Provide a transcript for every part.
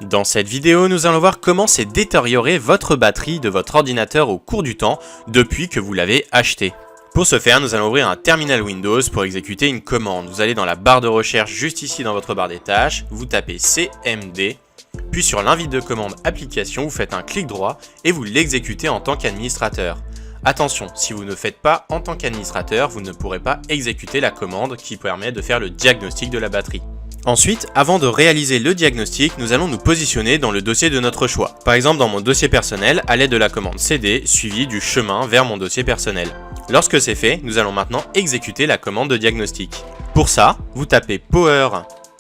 Dans cette vidéo, nous allons voir comment s'est détériorée votre batterie de votre ordinateur au cours du temps depuis que vous l'avez acheté. Pour ce faire, nous allons ouvrir un terminal Windows pour exécuter une commande. Vous allez dans la barre de recherche juste ici dans votre barre des tâches, vous tapez CMD, puis sur l'invite de commande application, vous faites un clic droit et vous l'exécutez en tant qu'administrateur. Attention, si vous ne le faites pas en tant qu'administrateur, vous ne pourrez pas exécuter la commande qui permet de faire le diagnostic de la batterie. Ensuite, avant de réaliser le diagnostic, nous allons nous positionner dans le dossier de notre choix. Par exemple, dans mon dossier personnel, à l'aide de la commande CD, suivie du chemin vers mon dossier personnel. Lorsque c'est fait, nous allons maintenant exécuter la commande de diagnostic. Pour ça, vous tapez power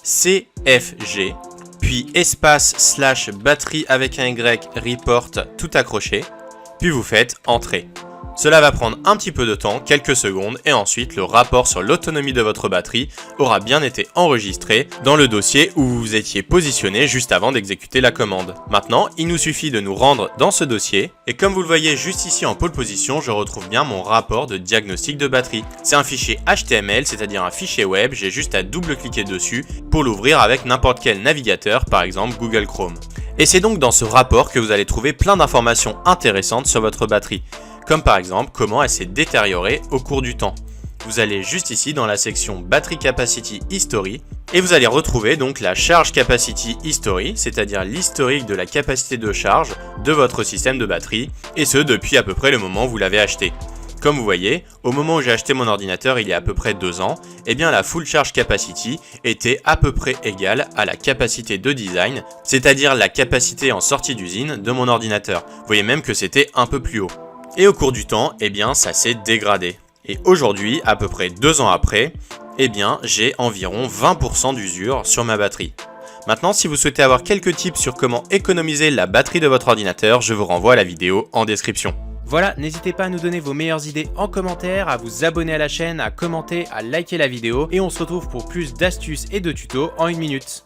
cfg, puis espace / batterie avec un Y report tout accroché, puis vous faites entrée. Cela va prendre un petit peu de temps, quelques secondes, et ensuite le rapport sur l'autonomie de votre batterie aura bien été enregistré dans le dossier où vous vous étiez positionné juste avant d'exécuter la commande. Maintenant, il nous suffit de nous rendre dans ce dossier, et comme vous le voyez juste ici en pole position, je retrouve bien mon rapport de diagnostic de batterie. C'est un fichier HTML, c'est-à-dire un fichier web, j'ai juste à double-cliquer dessus pour l'ouvrir avec n'importe quel navigateur, par exemple Google Chrome. Et c'est donc dans ce rapport que vous allez trouver plein d'informations intéressantes sur votre batterie, comme par exemple comment elle s'est détériorée au cours du temps. Vous allez juste ici dans la section Battery Capacity History et vous allez retrouver donc la Charge Capacity History, c'est-à-dire l'historique de la capacité de charge de votre système de batterie, et ce depuis à peu près le moment où vous l'avez acheté. Comme vous voyez, au moment où j'ai acheté mon ordinateur il y a à peu près 2 ans, eh bien la Full Charge Capacity était à peu près égale à la capacité de design, c'est-à-dire la capacité en sortie d'usine de mon ordinateur. Vous voyez même que c'était un peu plus haut. Et au cours du temps, eh bien ça s'est dégradé. Et aujourd'hui, à peu près 2 ans après, eh bien j'ai environ 20% d'usure sur ma batterie. Maintenant, si vous souhaitez avoir quelques tips sur comment économiser la batterie de votre ordinateur, je vous renvoie à la vidéo en description. Voilà, n'hésitez pas à nous donner vos meilleures idées en commentaire, à vous abonner à la chaîne, à commenter, à liker la vidéo, et on se retrouve pour plus d'astuces et de tutos en 1 minute.